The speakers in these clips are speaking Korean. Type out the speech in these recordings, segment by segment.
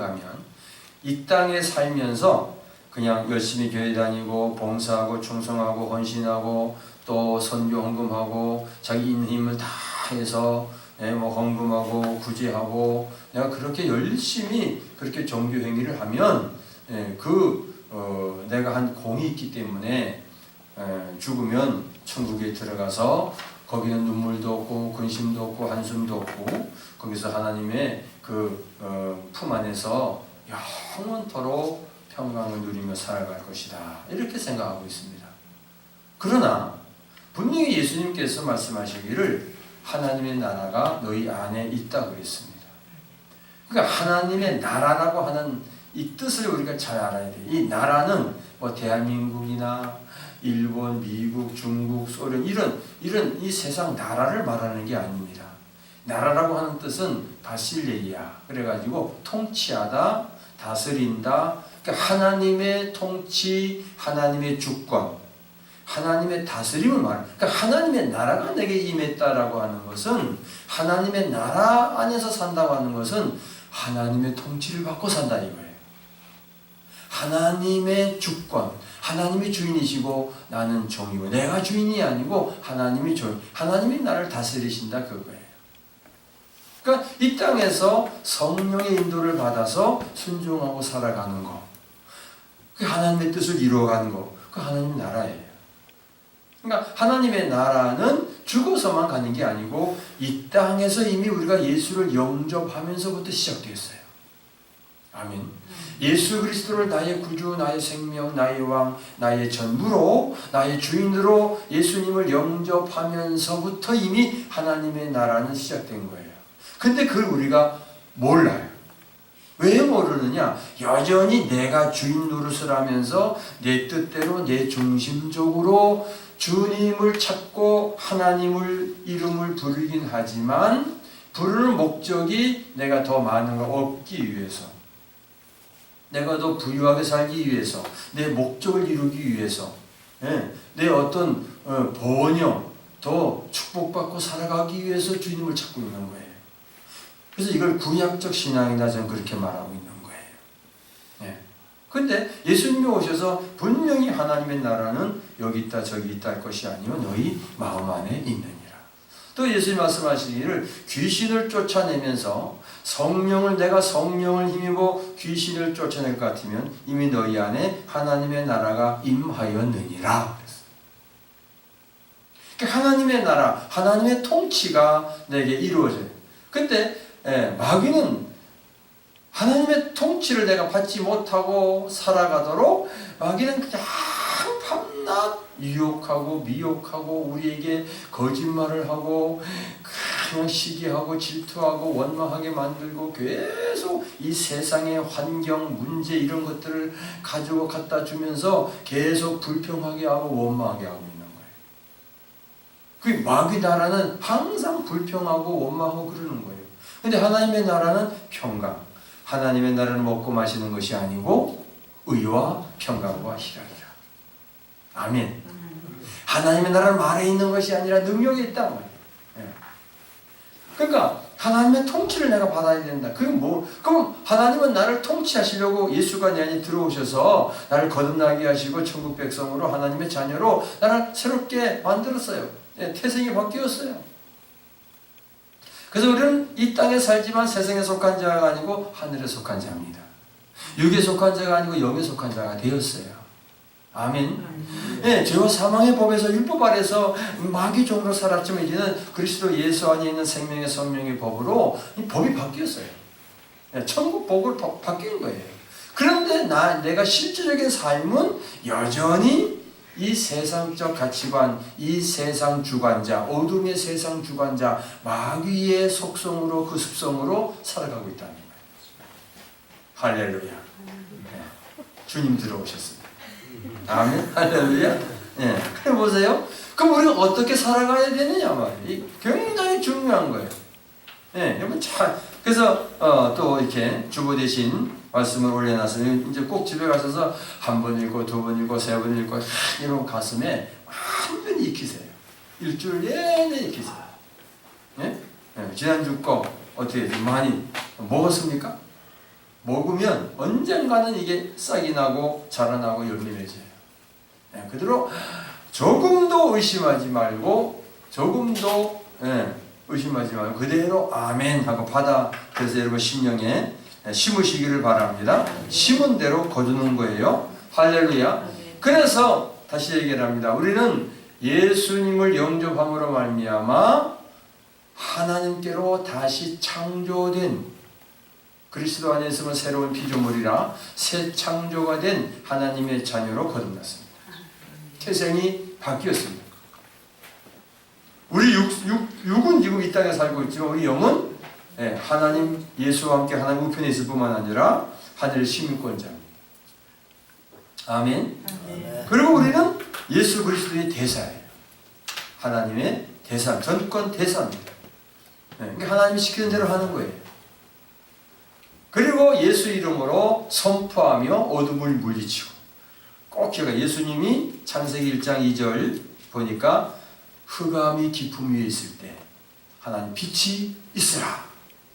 가면 이 땅에 살면서 그냥 열심히 교회 다니고 봉사하고 충성하고 헌신하고 또 선교 헌금하고 자기 있는 힘을 다 해서 뭐 헌금하고 구제하고 내가 그렇게 열심히 그렇게 종교 행위를 하면 내가 한 공이 있기 때문에 죽으면 천국에 들어가서 거기는 눈물도 없고 근심도 없고 한숨도 없고 거기서 하나님의 품 안에서 영원토록 평강을 누리며 살아갈 것이다. 이렇게 생각하고 있습니다. 그러나 분명히 예수님께서 말씀하시기를 하나님의 나라가 너희 안에 있다고 그랬습니다. 그러니까 하나님의 나라라고 하는 이 뜻을 우리가 잘 알아야 돼요. 이 나라는 뭐 대한민국이나 일본, 미국, 중국, 소련 이런 이 세상 나라를 말하는 게 아닙니다. 나라라고 하는 뜻은 바실레이아 그래가지고 통치하다, 다스린다. 그러니까 하나님의 통치, 하나님의 주권, 하나님의 다스림을 말해요. 그러니까 하나님의 나라가 내게 임했다라고 하는 것은 하나님의 나라 안에서 산다고 하는 것은 하나님의 통치를 받고 산다 이거예요. 하나님의 주권, 하나님이 주인이시고 나는 종이고 내가 주인이 아니고 하나님이 주인, 하나님이 나를 다스리신다 그거예요. 그러니까 이 땅에서 성령의 인도를 받아서 순종하고 살아가는 거, 그 하나님의 뜻을 이루어가는 거, 그 하나님 나라예요. 그러니까 하나님의 나라는 죽어서만 가는 게 아니고 이 땅에서 이미 우리가 예수를 영접하면서부터 시작되었어요. 아멘. 예수 그리스도를 나의 구주, 나의 생명, 나의 왕, 나의 전부로, 나의 주인으로 예수님을 영접하면서부터 이미 하나님의 나라는 시작된 거예요. 근데 그걸 우리가 몰라요. 왜 모르느냐? 여전히 내가 주인 노릇을 하면서 내 뜻대로 내 중심적으로 주님을 찾고 하나님을 이름을 부르긴 하지만 부르는 목적이 내가 더 많은 걸 얻기 위해서, 내가 더 부유하게 살기 위해서, 내 목적을 이루기 위해서, 내 어떤 번영, 더 축복받고 살아가기 위해서 주님을 찾고 있는 거예요. 그래서 이걸 구약적 신앙이다 저는 그렇게 말하고 있는 거예요. 근데 예수님이 오셔서 분명히 하나님의 나라는 여기 있다 저기 있다 할 것이 아니요 너희 마음 안에 있느니라. 또 예수님 말씀하시기를 귀신을 쫓아내면서 내가 성령을 힘입어 귀신을 쫓아낼 것 같으면 이미 너희 안에 하나님의 나라가 임하였느니라. 그러니까 하나님의 나라, 하나님의 통치가 내게 이루어져요. 근데 마귀는 하나님의 통치를 내가 받지 못하고 살아가도록 마귀는 그냥 밤낮 유혹하고 미혹하고 우리에게 거짓말을 하고 그냥 시기하고 질투하고 원망하게 만들고 계속 이 세상의 환경, 문제 이런 것들을 가지고 갖다 주면서 계속 불평하게 하고 원망하게 하고 있는 거예요. 그 마귀 나라는 항상 불평하고 원망하고 그러는 거예요. 근데 하나님의 나라는 평강. 하나님의 나라는 먹고 마시는 것이 아니고 의와 평강과 희락이라. 아멘. 하나님의 나라는 말에 있는 것이 아니라 능력에 있다. 그러니까 하나님의 통치를 내가 받아야 된다. 그럼 하나님은 나를 통치하시려고 예수가 내 안에 들어오셔서 나를 거듭나게 하시고 천국 백성으로 하나님의 자녀로 나를 새롭게 만들었어요. 태생이 바뀌었어요. 그래서 우리는 이 땅에 살지만 세상에 속한 자가 아니고 하늘에 속한 자입니다. 육에 속한 자가 아니고 영에 속한 자가 되었어요. 아멘. 죄와 사망의 법에서 율법 아래서 마귀 종으로 살았지만 이제는 그리스도 예수 안에 있는 생명의 성령의 법으로 이 법이 바뀌었어요. 천국 복으로 바뀐 거예요. 그런데 내가 실질적인 삶은 여전히 이 세상적 가치관, 이 세상 주관자, 어둠의 세상 주관자, 마귀의 속성으로 그 습성으로 살아가고 있다는 거예요. 할렐루야. 주님 들어오셨습니다. 아멘. 할렐루야. 그래 보세요. 그럼 우리가 어떻게 살아가야 되느냐 말이에요. 굉장히 중요한 거예요. 여러분 그래서 또 이렇게 주보 대신 말씀을 올려놔서 이제 꼭 집에 가셔서 한 번 읽고 두 번 읽고 세 번 읽고 이런 가슴에 완전히 익히세요. 일주일 내내 익히세요. 지난주 거 어떻게 많이 먹었습니까? 먹으면 언젠가는 이게 싹이 나고 자라나고 열매 맺어요. 그대로 조금도 의심하지 말고 의심하지 말고 그대로 아멘 하고 받아들여서 여러분 심령에 심으시기를 바랍니다. 심은 대로 거두는 거예요. 할렐루야. 그래서 다시 얘기를 합니다. 우리는 예수님을 영접함으로 말미암아 하나님께로 다시 창조된 그리스도 안에 있으면 새로운 피조물이라 새 창조가 된 하나님의 자녀로 거듭났습니다. 태생이 바뀌었습니다. 우리 육은 지금 이 땅에 살고 있지만 우리 영은 하나님 예수와 함께 하나님 우편에 있을 뿐만 아니라 하늘의 시민권자입니다. 아멘. 그리고 우리는 예수 그리스도의 대사예요. 하나님의 대사, 전권 대사입니다. 그러니까 하나님이 시키는 대로 하는 거예요. 그리고 예수 이름으로 선포하며 어둠을 물리치고 꼭 기억해. 예수님이 창세기 1장 2절 보니까 흑암이 깊음 위에 있을 때 하나님 빛이 있으라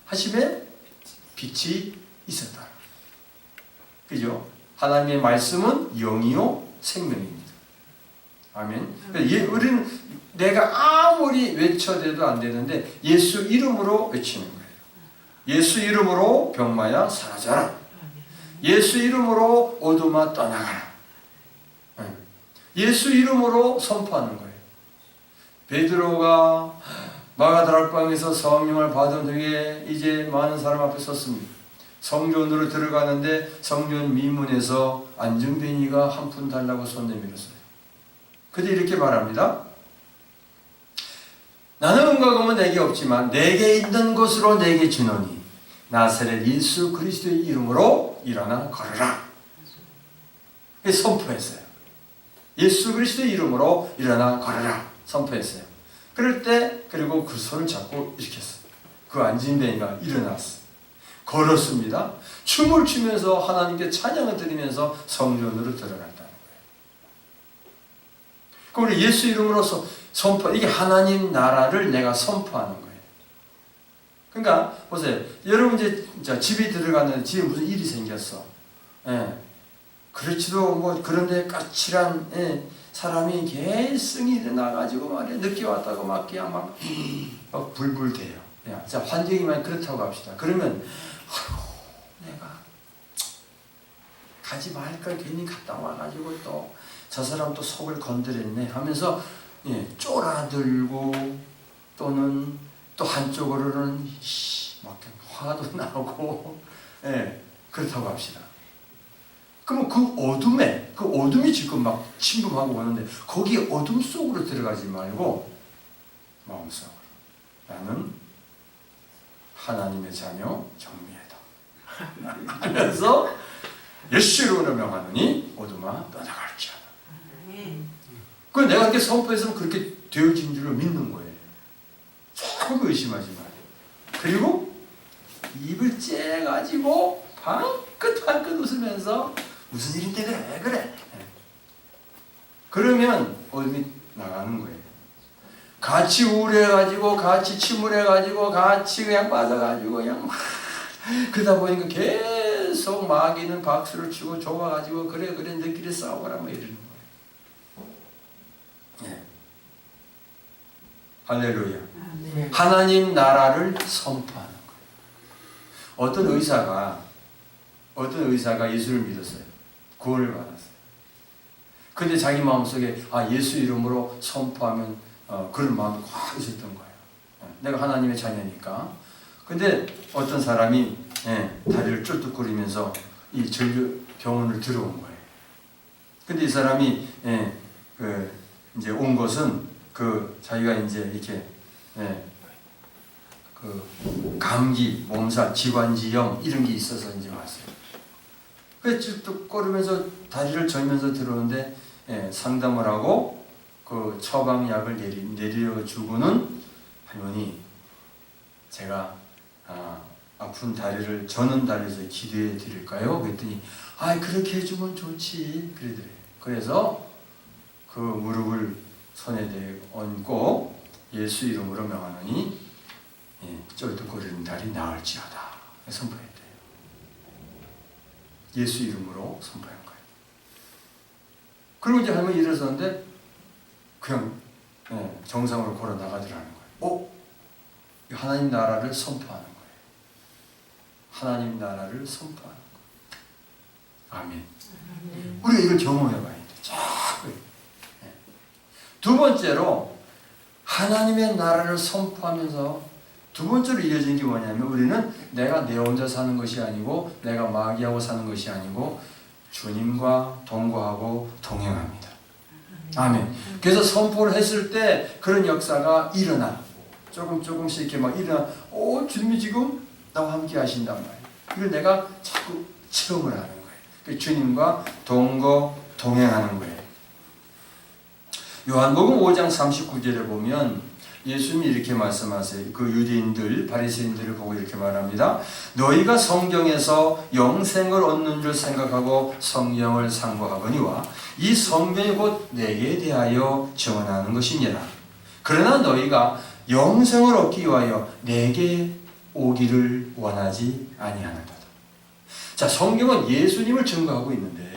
하시매 빛이 있었다. 그죠? 하나님의 말씀은 영이요 생명입니다. 아멘. 우리는 내가 아무리 외쳐대도 안 되는데 예수 이름으로 외치는 거예요. 예수 이름으로 병마야 사라져라. 예수 이름으로 어둠아 떠나가라. 예수 이름으로 선포하는 거예요. 베드로가 마가다락방에서 성령을 받은 후에 이제 많은 사람 앞에 섰습니다. 성전으로 들어가는데 성전 미문에서 안증뱅이가 한 푼 달라고 손 내밀었어요. 그때 이렇게 말합니다. 나는 은과 금은 내게 없지만 내게 있는 것으로 내게 주노니 나사렛 예수 그리스도의 이름으로 일어나 걸어라. 선포했어요. 예수 그리스도의 이름으로 일어나 걸어라. 선포했어요. 그럴 때 그리고 그 손을 잡고 일으켰어요. 그 안진뱅이가 일어났어요. 걸었습니다. 춤을 추면서 하나님께 찬양을 드리면서 성전으로 들어갔다는 거예요. 그럼 우리 예수 이름으로 선포, 이게 하나님 나라를 내가 선포하는 거예요. 그러니까 보세요. 여러분 이제 집에 들어갔는데 집에 무슨 일이 생겼어. 그렇지도 뭐 그런데 까칠한 사람이 개성이 일어나가지고 말이야 늦게 왔다고 막 그냥 막 불불 대요. 자 환경이 만 그렇다고 합시다. 그러면 아이고 내가 가지 말걸 괜히 갔다 와가지고 또 저 사람 또 속을 건드렸네 하면서 쫄아들고 또는 또 한쪽으로는 막 화도 나고 그렇다고 합시다. 그러면 그 어둠이 지금 막 침범하고 오는데 거기에 어둠 속으로 들어가지 말고 마음속으로 나는 하나님의 자녀 정미하다 하면서 예수로 명하노니 어둠아 떠나갈지어다. 그 내가 이렇게 선포해서 그렇게 되어진 줄을 믿는 거예요. 조금 의심하지 말아요. 그리고 입을 째가지고 방긋방긋 웃으면서 무슨 일인데 그래. 그러면 어둠이 나가는 거예요. 같이 우울해가지고 같이 침울해가지고 같이 그냥 빠져가지고 그냥 막 그러다 보니까 계속 마귀는 박수를 치고 좋아가지고 그래 너희끼리 싸워라 뭐 이러는 거예요. 할렐루야. 하나님 나라를 선포하는 거예요. 어떤 의사가 예수를 믿었어요. 구원을 받았어요. 근데 자기 마음속에 예수 이름으로 선포하면 그런 마음이 확 있었던 거예요. 내가 하나님의 자녀니까. 근데 어떤 사람이 다리를 쫄뚝거리면서 이 병원을 들어온 거예요. 근데 이 사람이 이제 온 것은 자기가 이제 이렇게 감기, 몸살, 기관지염 이런 게 있어서 이제 왔어요. 그래서 뚝거리면서 다리를 절면서 들어오는데 상담을 하고 그 처방약을 내려주고는 할머니 제가 아픈 다리를 저는 다리에서 기도해 드릴까요? 그랬더니 그렇게 해주면 좋지 그러더래요. 그래서 그 무릎을 손에 얹고 예수 이름으로 명하노니 쫄뚝거리는 다리 나을지어다 선포했대요. 예수 이름으로 선포한 거예요. 그리고 이제 할머니 일어섰는데 그냥 정상으로 걸어 나가더라는 거예요. 하나님 나라를 선포하는 거예요. 하나님 나라를 선포하는 거예요. 아멘. 우리가 이걸 경험해 봐야 돼. 자꾸. 두 번째로 하나님의 나라를 선포하면서 두 번째로 이어진 게 뭐냐면 우리는 내가 내 혼자 사는 것이 아니고 내가 마귀하고 사는 것이 아니고 주님과 동거하고 동행합니다. 아멘. 그래서 선포를 했을 때 그런 역사가 일어나. 조금씩 이렇게 막 일어나. 주님이 지금 나와 함께 하신단 말이에요. 이걸 내가 자꾸 체험을 하는 거예요. 주님과 동행하는 거예요. 요한복음 5장 39절에 보면 예수님이 이렇게 말씀하세요. 그 유대인들, 바리새인들을 보고 이렇게 말합니다. 너희가 성경에서 영생을 얻는 줄 생각하고 성경을 상고하거니와 이 성경이 곧 내게 대하여 증언하는 것이니라. 그러나 너희가 영생을 얻기 위하여 내게 오기를 원하지 아니하는도다. 자, 성경은 예수님을 증거하고 있는데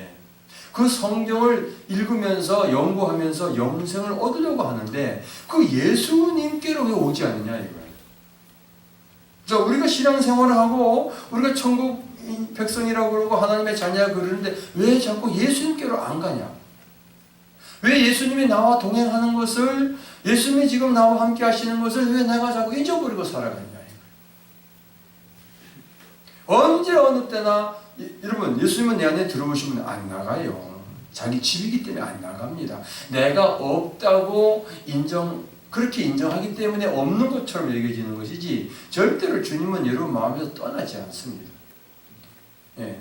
그 성경을 읽으면서 연구하면서 영생을 얻으려고 하는데 그 예수님께로 왜 오지 않느냐 이거예요. 자, 우리가 신앙생활을 하고 우리가 천국 백성이라고 그러고 하나님의 자녀라 그러는데 왜 자꾸 예수님께로 안 가냐? 왜 예수님이 나와 동행하는 것을, 예수님이 지금 나와 함께 하시는 것을 왜 내가 자꾸 잊어버리고 살아가냐? 언제 어느 때나 여러분 예수님은 내 안에 들어오시면 안 나가요. 자기 집이기 때문에 안 나갑니다. 내가 없다고 그렇게 인정하기 때문에 없는 것처럼 여겨지는 것이지 절대로 주님은 여러분 마음에서 떠나지 않습니다.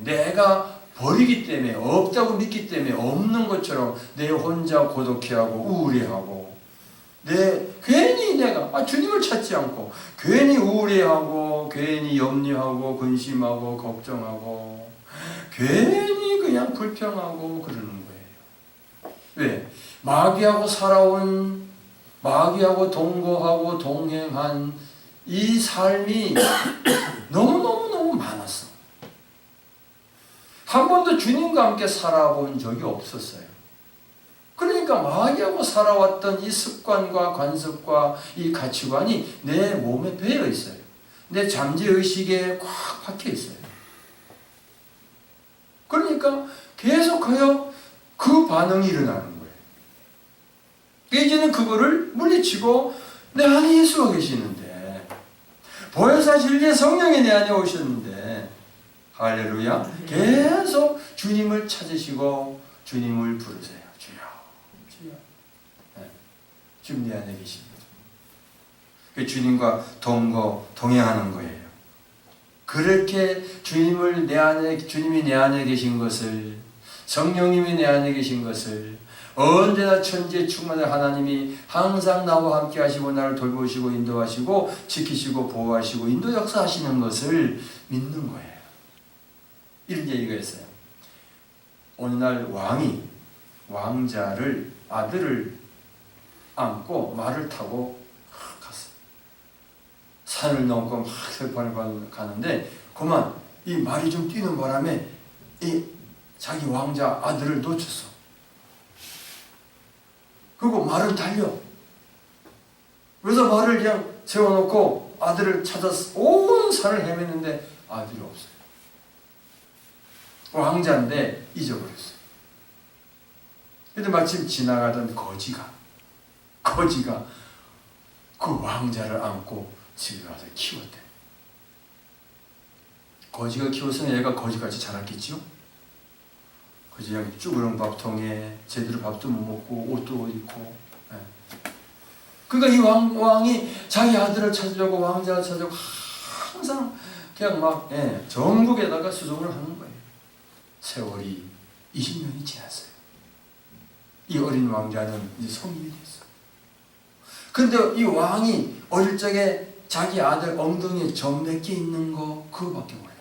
내가 버리기 때문에 없다고 믿기 때문에 없는 것처럼 내 혼자 고독해하고 우울해하고 괜히 내가 주님을 찾지 않고 괜히 우울해하고 괜히 염려하고 근심하고 걱정하고 괜히 그냥 불평하고 그러는 거예요. 왜? 마귀하고 동거하고 동행한 이 삶이 너무너무 많았어. 한 번도 주님과 함께 살아본 적이 없었어요. 그러니까 마귀하고 살아왔던 이 습관과 관습과 이 가치관이 내 몸에 배어 있어요. 내 잠재의식에 꽉 박혀 있어요. 그러니까 계속하여 그 반응이 일어나는 거예요. 이제는 그거를 물리치고 내 안에 예수가 계시는데 보혜사 진리의 성령이 내 안에 오셨는데 할렐루야. 계속 주님을 찾으시고 주님을 부르세요. 주여. 주님 내 안에 계십니다. 주님과 동행하는 거예요. 그렇게 주님이 내 안에 계신 것을, 성령님이 내 안에 계신 것을, 언제나 천지에 충만한 하나님이 항상 나와 함께 하시고 나를 돌보시고 인도하시고 지키시고 보호하시고 인도 역사하시는 것을 믿는 거예요. 이런 얘기가 있어요. 어느 날 왕자를, 아들을 안고 말을 타고 갔어요. 산을 넘고 막 들판을 가는데 그만 이 말이 좀 뛰는 바람에 이 자기 왕자 아들을 놓쳤어. 그리고 말을 달려. 그래서 말을 그냥 세워놓고 아들을 찾아서 온 산을 헤맸는데 아들이 없어요. 왕자인데 잊어버렸어요. 근데 마침 지나가던 거지가 그 왕자를 안고 집에 가서 키웠대. 거지가 키웠으면 얘가 거지같이 자랐겠지요? 그지? 그냥 쭈그런 밥통에 제대로 밥도 못 먹고 옷도 못 입고. 그러니까 이 왕이 자기 아들을 찾으려고 왕자를 찾으려고 항상 그냥 막 전국에다가 수송을 하는 거예요. 세월이 20년이 지났어요. 이 어린 왕자는 이제 성인이 됐어. 그런데 이 왕이 어릴 적에 자기 아들 엉덩이에 점 몇 개 있는 거 그거밖에 몰라.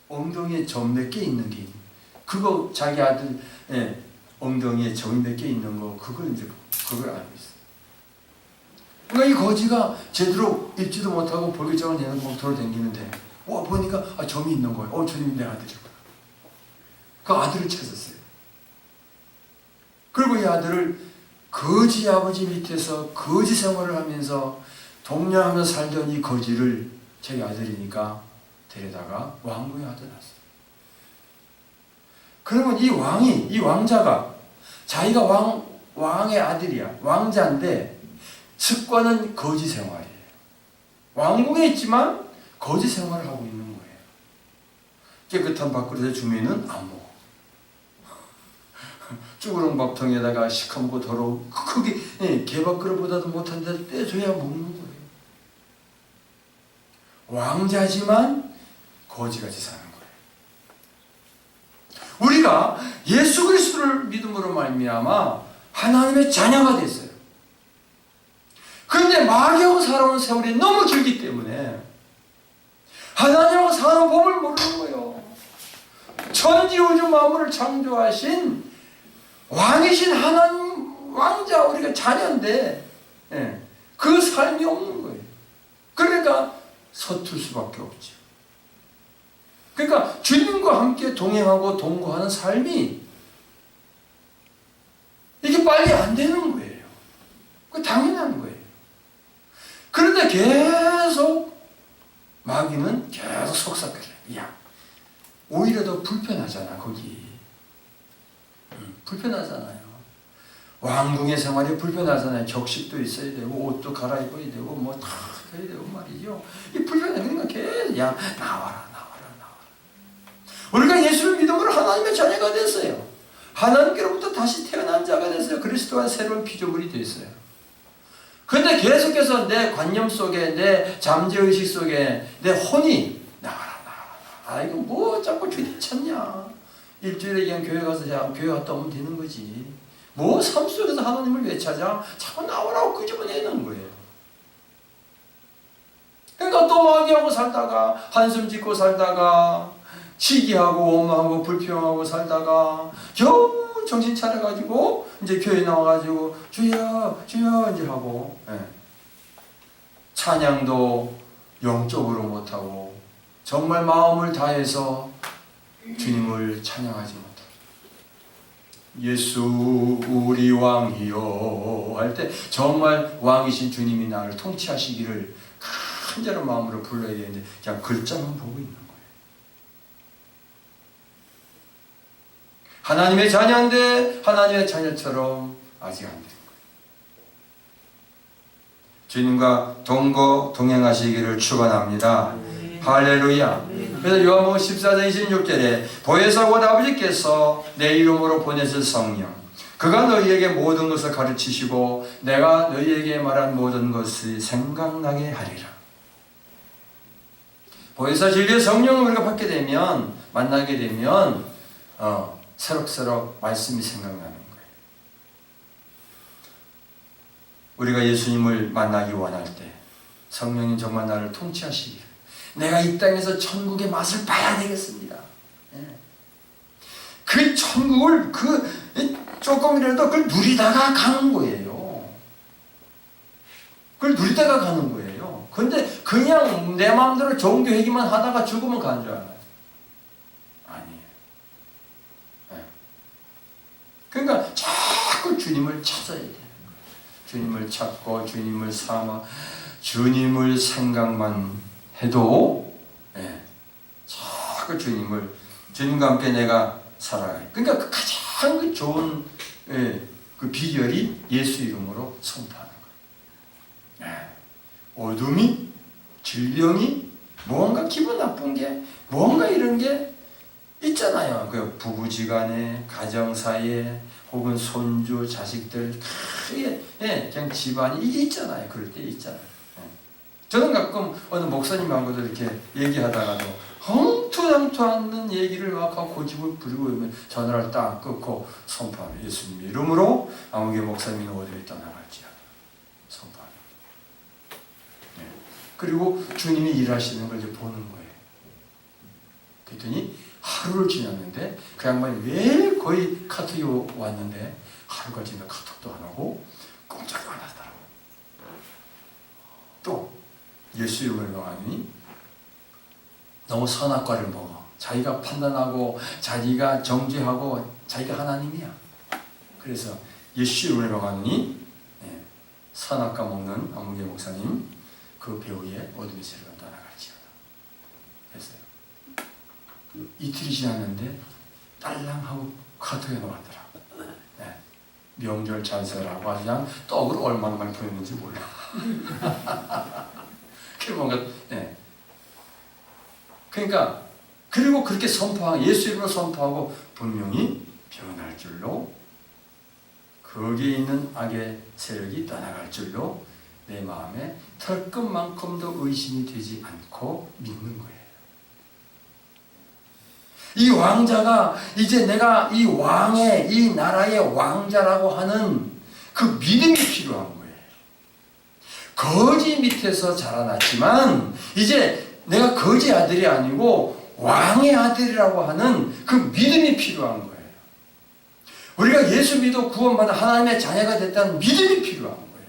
엉덩이에 점 몇 개 있는 게 그거 자기 아들 엉덩이에 점이 몇 개 있는 거 그걸 알고 있어. 그러니까 이 거지가 제대로 입지도 못하고 볼기장을 내놓고 돌아다니는데 보니까 점이 있는 거예요. 주님 내 아들이구나. 그 아들을 찾았어요. 그리고 이 아들을 거지 아버지 밑에서 거지 생활을 하면서 동냥하며 살던 이 거지를 자기 아들이니까 데려다가 왕궁에 갖다 놨어요. 그러면 이 왕자가 자기가 왕의 아들이야. 왕자인데 습관은 거지 생활이에요. 왕궁에 있지만 거지 생활을 하고 있는 거예요. 깨끗한 밥그릇에 주면은 안 먹어. 쭈그렁 밥통에다가 시커멓고 더러워 크게 개밥그릇보다도 못한데 떼줘야 먹는 거예요. 왕자지만 거지같이 사는 거예요. 우리가 예수 그리스도를 믿음으로 말미암아 하나님의 자녀가 됐어요. 그런데 마귀하고 살아온 세월이 너무 길기 때문에 하나님하고 사는 법을 모르는 거예요. 천지우주 만물을 창조하신 왕이신 하나님 왕자 우리가 자녀인데 그 삶이 없는 거예요. 그러니까 서툴 수밖에 없죠. 그러니까 주님과 함께 동행하고 동거하는 삶이 이게 빨리 안 되는 거예요. 그 당연한 거예요. 그런데 계속 마귀는 계속 속삭여요. 야, 오히려 더 불편하잖아 거기. 불편하잖아요. 왕궁의 생활이 불편하잖아요. 격식도 있어야 되고 옷도 갈아입어야 되고 뭐 다 해야 되고 말이죠. 이 불편해. 그러니까 계속 야 나와라. 우리가 예수를 믿음으로 하나님의 자녀가 됐어요. 하나님께로부터 다시 태어난 자가 됐어요. 그리스도와 새로운 피조물이 됐어요. 그런데 계속해서 내 관념 속에 내 잠재의식 속에 내 혼이 나와라. 이거 뭐 자꾸 주님 찾냐. 일주일에 그냥 교회 가서 교회 갔다 오면 되는 거지. 뭐 삶 속에서 하나님을 왜 찾아? 자꾸 나오라고 끄집어내는 거예요. 그러니까 또 마귀하고 살다가 한숨 짓고 살다가 시기하고 원망하고 불평하고 살다가 겨우 정신 차려가지고 이제 교회 나와가지고 주여 이제 하고 찬양도 영적으로 못하고 정말 마음을 다해서 주님을 찬양하지 못하고 예수 우리 왕이여 할 때 정말 왕이신 주님이 나를 통치하시기를 간절한 마음으로 불러야 되는데 그냥 글자만 보고 있는 거예요. 하나님의 자녀인데 하나님의 자녀처럼 아직 안 되는 거예요. 주님과 동행하시기를 축원합니다. 할렐루야. 그래서 요한복음 14장 26절에 보혜사 곧 아버지께서 내 이름으로 보내실 성령 그가 너희에게 모든 것을 가르치시고 내가 너희에게 말한 모든 것이 생각나게 하리라. 보혜사 진리의 성령을 우리가 받게 되면 만나게 되면 새록새록 말씀이 생각나는 거예요. 우리가 예수님을 만나기 원할 때 성령님 정말 나를 통치하시기를 내가 이 땅에서 천국의 맛을 봐야 되겠습니다. 그 천국을 조금이라도 그걸 누리다가 가는 거예요. 그걸 누리다가 가는 거예요. 근데 그냥 내 마음대로 종교회기만 하다가 죽으면 가는 줄 알아요. 아니에요. 그러니까 자꾸 주님을 찾아야 돼요. 주님을 찾고 주님을 삼아 주님을 생각만 해도 자꾸 주님과 함께 내가 살아가요. 그러니까 가장 좋은 그 비결이 예수 이름으로 선포하는 거예요. 어둠이 질병이 뭔가 기분 나쁜 게 뭔가 이런 게 있잖아요. 그 부부지간에 가정 사이에 혹은 손주 자식들 크게 그냥 집안이 이게 있잖아요. 그럴 때 있잖아요. 저는 가끔 어느 목사님하고도 이렇게 얘기하다가도 엉투당투 않는 얘기를 막 하고 고집을 부리고 이러면 전화를 딱 끊고 선포하는 예수님 이름으로 아무개 목사님이 어디에 떠나갈지어다 선포하는. 그리고 주님이 일하시는 걸 이제 보는 거예요. 그랬더니 하루를 지났는데 그 양반이 왜 거의 카톡이 왔는데 하루가 지나 카톡도 안 하고 꼼짝도 안 하더라고. 또 예수 이름을 명하니 너무 선악과를 먹어. 자기가 판단하고 자기가 정죄하고 자기가 하나님이야. 그래서 예수 이름으로 가니 선악과 먹는 안무개 목사님 그 배후에 어둠의 세력은 떠나갈지어다. 그랬어요. 이틀이 지났는데 딸랑하고 카톡에 나왔더라. 명절 잔세라고 그냥 떡을 얼마나 많이 보냈는지 몰라. 그 뭔가 그러니까 그리고 그렇게 선포하고 예수 이름으로 선포하고 분명히 변할 줄로 거기에 있는 악의 세력이 떠나갈 줄로 내 마음에 털끝만큼도 의심이 되지 않고 믿는 거예요. 이 왕자가 이제 내가 이 왕의 이 나라의 왕자라고 하는 그 믿음이 필요한 거예요. 거지 밑에서 자라났지만 이제 내가 거지 아들이 아니고 왕의 아들이라고 하는 그 믿음이 필요한 거예요. 우리가 예수 믿어 구원받아 하나님의 자녀가 됐다는 믿음이 필요한 거예요.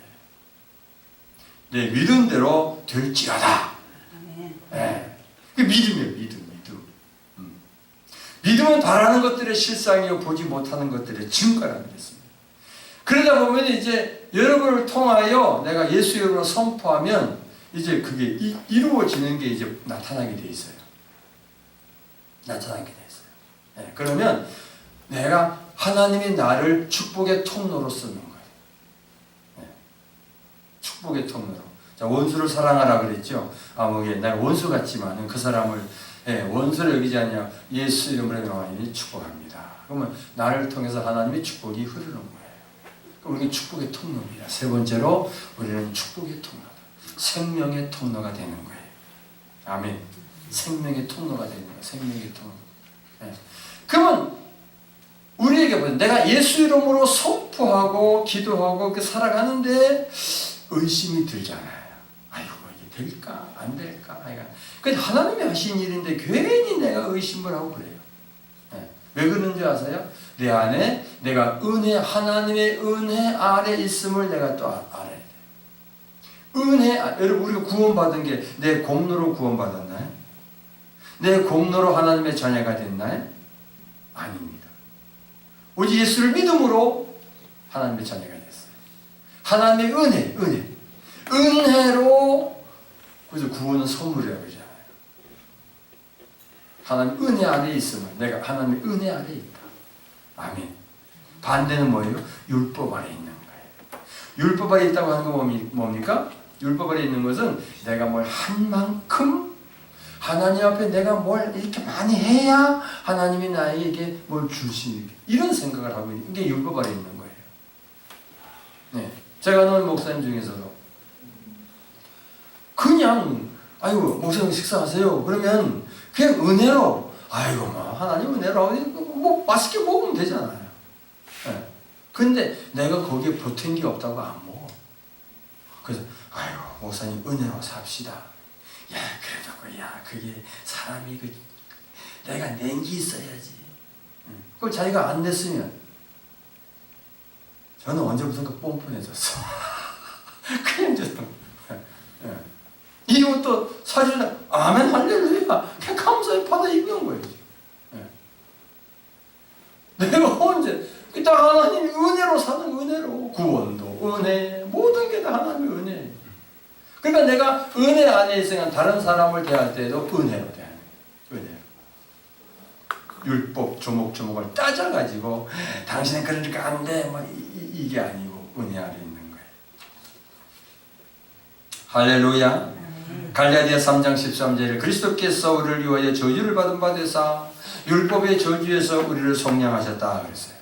내 믿음대로 될지어다. 네. 그 믿음이에요. 믿음. 믿음은 바라는 것들의 실상이요 보지 못하는 것들의 증거라고 그랬습니다. 그러다 보면 이제 여러분을 통하여 내가 예수 이름으로 선포하면 이제 그게 이루어지는 게 이제 나타나게 돼 있어요. 나타나게 돼 있어요. 네, 그러면 내가 하나님이 나를 축복의 통로로 쓰는 거예요. 네, 축복의 통로로. 자, 원수를 사랑하라 그랬죠. 내가 원수 같지만 그 사람을 원수를 여기지 않냐 예수 이름으로 명하니 축복합니다. 그러면 나를 통해서 하나님의 축복이 흐르는 거예요. 우리는 축복의 통로입니다. 세 번째로 우리는 축복의 통로다. 생명의 통로가 되는 거예요. 아멘. 생명의 통로가 되는 거예요. 생명의 통로. 그러면 우리에게 보면 내가 예수 이름으로 선포하고 기도하고 살아가는데 의심이 들잖아요. 아이고 이게 될까 안 될까? 그 하나님이 하신 일인데 괜히 내가 의심을 하고 그래요. 왜 그런지 아세요? 내 안에 내가 하나님의 은혜 아래 있음을 내가 또 알아야 돼. 여러분 우리가 구원받은 게 내 공로로 구원받았나요? 내 공로로 하나님의 자녀가 됐나요? 아닙니다. 오직 예수를 믿음으로 하나님의 자녀가 됐어요. 하나님의 은혜로 그래서 구원은 선물이라고 하잖아요. 하나님 은혜 안에 있으면 내가 하나님의 은혜 안에 있다. 아멘. 반대는 뭐예요? 율법 안에 있는 거예요. 율법 안에 있다고 하는 건 뭡니까? 율법 안에 있는 것은 내가 뭘 한 만큼 하나님 앞에 내가 뭘 이렇게 많이 해야 하나님이 나에게 뭘 주시는 이런 생각을 하고 있는 게 율법 안에 있는 거예요. 네. 제가 아는 목사님 중에서도 그냥 목사님 식사하세요. 그러면 그냥 은혜로 하나님 은혜로 맛있게 먹으면 되잖아요. 네. 근데 내가 거기에 보탠 게 없다고 안 먹어. 그래서 목사님 은혜로 삽시다. 그래도 그게 사람이 내가 낸 게 있어야지. 그걸 자기가 안 냈으면 저는 언제부턴가 뻔뻔해졌어. 그냥 이것도 사실은 아멘 할렐루야 그냥 감사히 받아 입는 거예요. 내가 언제 딱 하나님이 은혜로 사는 은혜로 구원도 은혜 모든 게 다 하나님의 은혜. 그러니까 내가 은혜 안에 있으면 다른 사람을 대할 때도 은혜로 대하는 거예요. 은혜로. 율법 조목조목을 따져가지고 당신은 그러니까 안 돼 이게 아니고 은혜 안에 있는 거예요. 할렐루야. 갈라디아 3장 13절에 그리스도께서 우리를 위하여 저주를 받은 바 되사 율법의 저주에서 우리를 속량하셨다 그랬어요.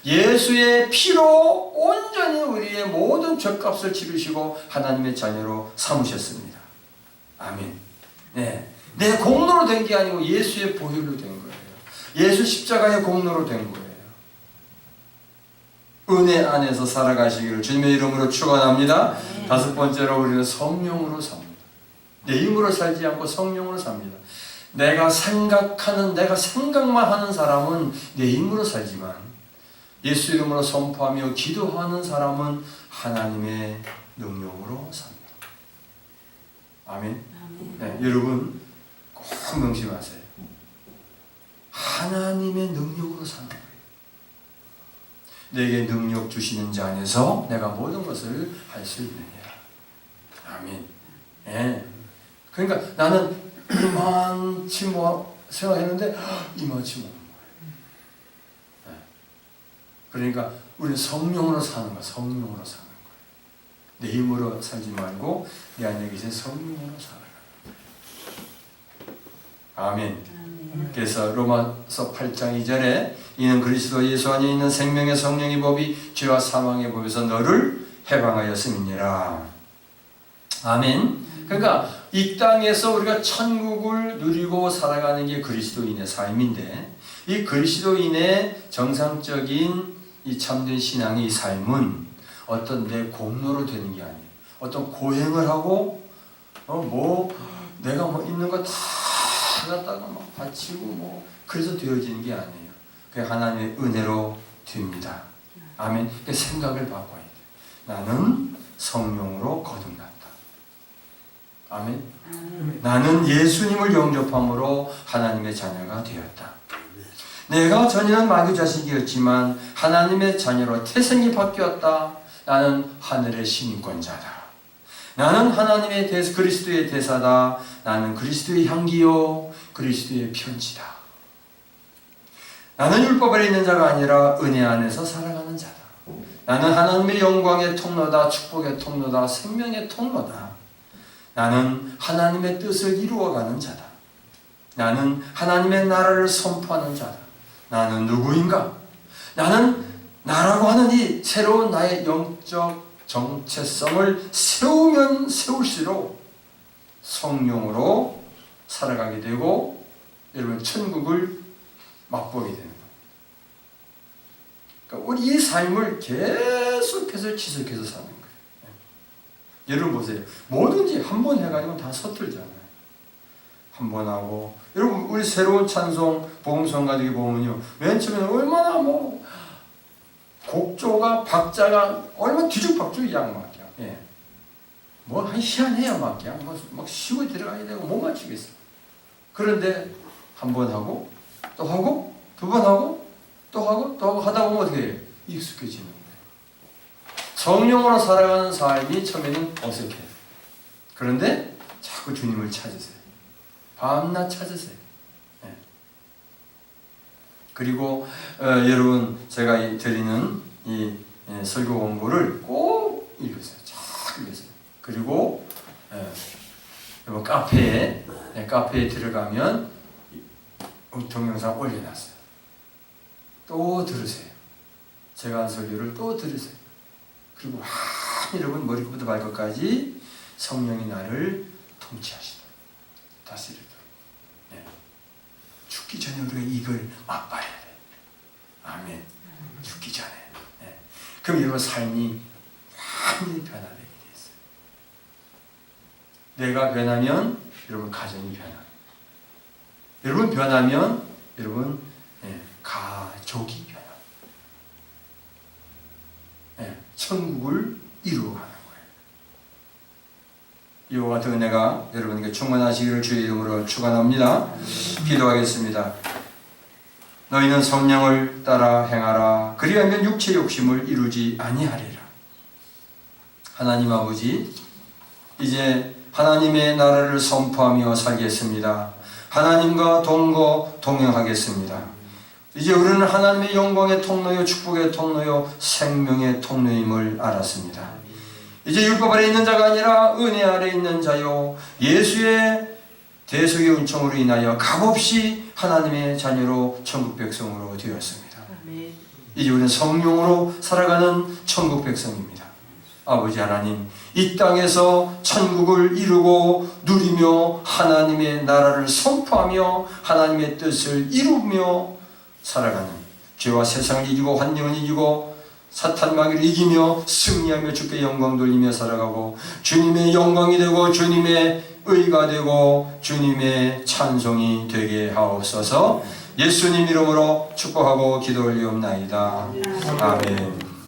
예수의 피로 온전히 우리의 모든 죄값을 치르시고 하나님의 자녀로 삼으셨습니다. 아멘. 네. 내 공로로 된 게 아니고 예수의 보혈로 된 거예요. 예수 십자가의 공로로 된 거예요. 은혜 안에서 살아가시기를 주님의 이름으로 축원합니다. 다섯 번째로 우리는 성령으로 삽니다. 내 힘으로 살지 않고 성령으로 삽니다. 내가 생각만 하는 사람은 내 힘으로 살지만 예수 이름으로 선포하며 기도하는 사람은 하나님의 능력으로 삽니다. 아멘. 네, 여러분 꼭 명심하세요. 하나님의 능력으로 사는 거예요. 내게 능력 주시는 자 안에서 내가 모든 것을 할 수 있느니라. 아멘. 예. 그러니까 나는 이만치 뭐 생각했는데 이만치 못. 그러니까 우리는 성령으로 사는 거야. 성령으로 사는 거야. 내 힘으로 살지 말고 내 안에 계신 성령으로 살아라. 아멘. 그래서 로마서 8장 2절에 이는 그리스도 예수 안에 있는 생명의 성령의 법이 죄와 사망의 법에서 너를 해방하였음이니라. 아멘. 그러니까 이 땅에서 우리가 천국을 누리고 살아가는 게 그리스도인의 삶인데, 이 그리스도인의 정상적인 이 참된 신앙의 삶은 어떤 내 공로로 되는 게 아니에요. 어떤 고행을 하고 내가 있는 거 다 갖다가 막 바치고 그래서 되어지는 게 아니에요. 그게 하나님의 은혜로 됩니다. 아멘. 그 생각을 바꿔야 돼. 나는 성령으로 거듭났다. 아멘. 나는 예수님을 영접함으로 하나님의 자녀가 되었다. 내가 전에는 마귀 자식이었지만 하나님의 자녀로 태생이 바뀌었다. 나는 하늘의 시민권자다. 나는 하나님의 그리스도의 대사다. 나는 그리스도의 향기요 그리스도의 편지다. 나는 율법 아래 있는 자가 아니라 은혜 안에서 살아가는 자다. 나는 하나님의 영광의 통로다. 축복의 통로다. 생명의 통로다. 나는 하나님의 뜻을 이루어가는 자다. 나는 하나님의 나라를 선포하는 자다. 나는 누구인가? 나는 나라고 하는 이 새로운 나의 영적 정체성을 세우면 세울수록 성령으로 살아가게 되고 여러분 천국을 맛보게 되는 거예요. 그러니까 우리 이 삶을 계속해서 지속해서 사는 거예요. 여러분 보세요. 뭐든지 한 번 해가지고 다 서툴잖아요. 한 번 하고 여러분 우리 새로운 찬송 복음성 가지고 보면요 맨 처음에는 얼마나 곡조가 박자가 얼마나 뒤죽박죽 양막이야. 예. 한 희한해요 막 쉬고 들어가야 되고 못 맞추겠어. 그런데 한 번 하고 또 하고 두 번 하고 또 하고 또 하고 하다 보면 어떻게 해요? 익숙해지는 거예요. 성령으로 살아가는 삶이 처음에는 어색해요. 그런데 자꾸 주님을 찾으세요. 밤낮 찾으세요. 네. 그리고 여러분 제가 드리는 이 설교 원고를 꼭 읽으세요. 잘 읽으세요. 그리고 여러분 카페에 들어가면 동영상 올려놨어요. 또 들으세요. 제가 한 설교를 또 들으세요. 그리고 여러분 머리부터 발끝까지 성령이 나를 통치하시도록 다스리도록. 네. 죽기 전에 우리가 이걸 맛봐야 돼. 아멘. 죽기 전에. 네. 그럼 여러분 삶이 완전히 변화되게 돼 있어요. 내가 변하면 여러분 가정이 변화해요. 여러분 변하면 여러분 가족이 변화해요. 천국을 이루어가는 거예요. 이와 같은 은혜가 여러분에게 충만하시기를 주의 이름으로 축원합니다. 기도하겠습니다. 너희는 성령을 따라 행하라. 그리하면 육체의 욕심을 이루지 아니하리라. 하나님 아버지, 이제 하나님의 나라를 선포하며 살겠습니다. 하나님과 동행하겠습니다. 이제 우리는 하나님의 영광의 통로요 축복의 통로요 생명의 통로임을 알았습니다. 이제 율법 아래 있는 자가 아니라 은혜 아래 있는 자요 예수의 대속의 은총으로 인하여 값없이 하나님의 자녀로 천국 백성으로 되었습니다. 이제 우리는 성령으로 살아가는 천국 백성입니다. 아버지 하나님, 이 땅에서 천국을 이루고 누리며 하나님의 나라를 선포하며 하나님의 뜻을 이루며 살아가는 죄와 세상을 이기고 환경을 이기고 사탄 마귀를 이기며 승리하며 주께 영광 돌리며 살아가고 주님의 영광이 되고 주님의 의가 되고 주님의 찬송이 되게 하옵소서. 예수님 이름으로 축복하고 기도 올리옵나이다. 아멘.